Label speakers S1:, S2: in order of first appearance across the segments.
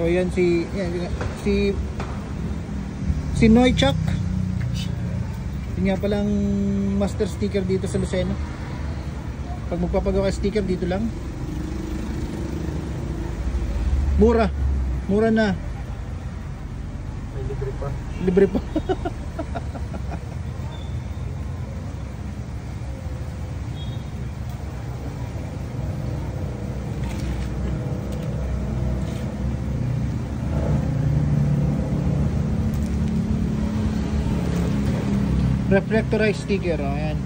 S1: So yan si Noychak. Yun nga palang master sticker dito sa Lucena. Pag magpapagawa ka sticker dito lang. Mura na.
S2: May libre pa.
S1: Libre pa. Reflectorized sticker, oh, ayan.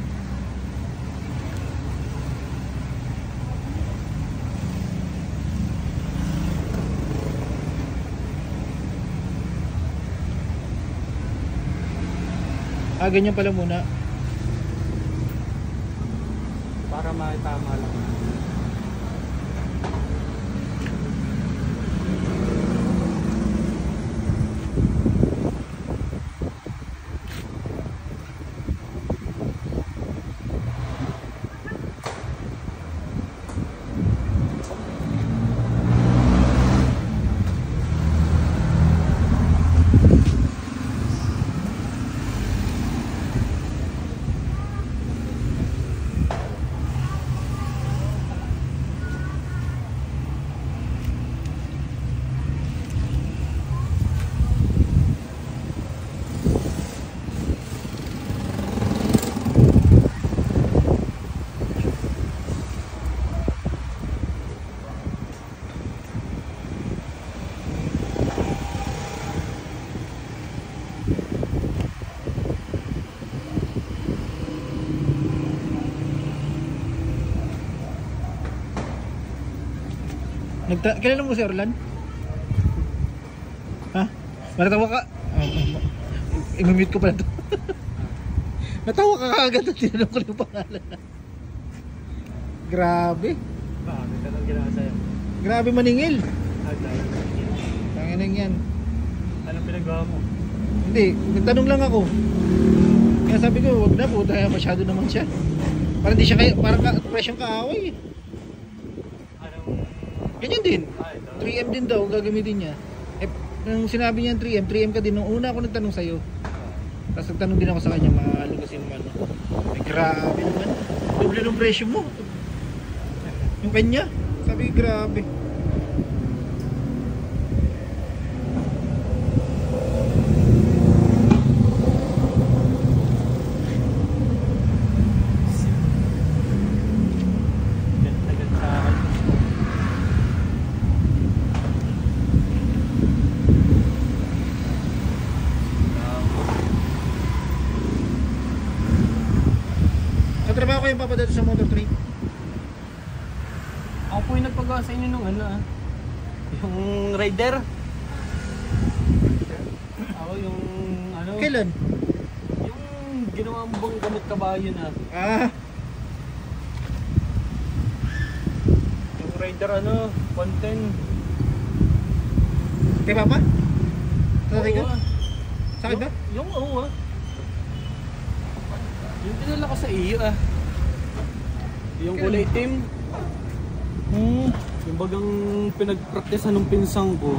S1: Ganyan pala muna.
S2: Para makitama lang.
S1: Kailan mo si Orlan? Ha? Natawa ka? I-mute ko pala ito. Natawa ka kagad at tinanong ko yung pangalan. Grabe.
S2: Bakit ka nang ginawa sa'yo?
S1: Grabe maningil.
S2: Dahil
S1: Tanginang yan.
S2: anong pinagawa mo?
S1: Hindi, nagtanong lang ako. Kaya sabi ko, wag na po, dahil masyado naman siya. Parang di siya parang presyong kaaway. Ganyan din. 3M din daw gagamitin niya. Nung sinabi niya 3M ka din. Nung una ako nagtanong sa'yo. Tapos nagtanong din ako sa kanya, mahalo kasi naman. Ay, grabe naman. Doble ng presyo mo. Yung kanya, sabi grabe. Trabaho ko yung papadato sa motor trade.
S2: Ako po yung nagpagawa sa inyo nung yung rider. Ako yung
S1: Kailan?
S2: yung ginawa mo bang gamit kabayo na. Yung rider content.
S1: Kay Papa? Tatay ka? Sakit ba?
S2: Yung yung dinala ko sa iyo yung kulay itim. Yung bagang pinagpraktisan ng pinsang ko.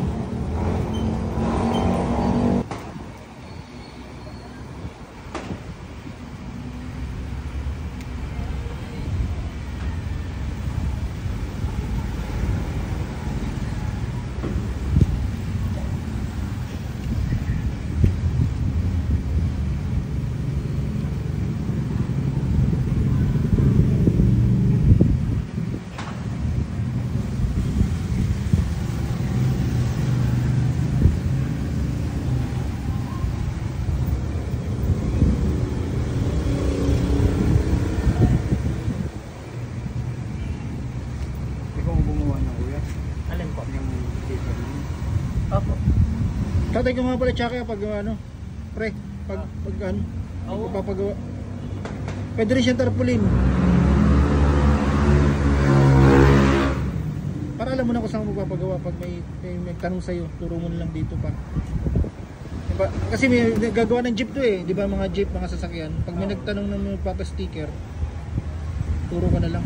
S1: Tatay ko nga pala tsaka pag pre, pag papagawa. Pwede rin siyang tarpaulin. Para alam mo na kung saan mo papagawa. Pag may tanong sa'yo, turo mo na lang dito pa. Diba? Kasi may gagawa ng jeep to di ba, mga jeep, mga sasakyan. Pag may nagtanong na magpapa-sticker, turo ka na lang.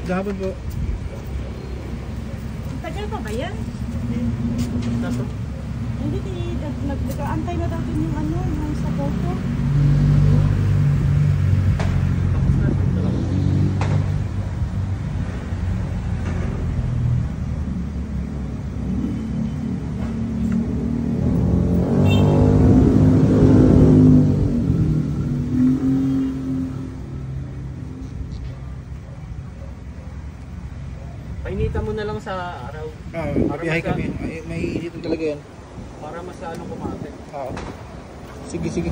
S1: Gahapon po.
S3: Tagal pa ba yan?
S2: Kaso,
S3: Hindi, nagkaantay na daw din yung ano, yung sa photo.
S2: tapos na. Talaga. Painitan mo na lang sa araw
S1: Biyahe kami. May initin talaga yan.
S2: para mas lalong kumapit.
S1: Oo. Sige, sige.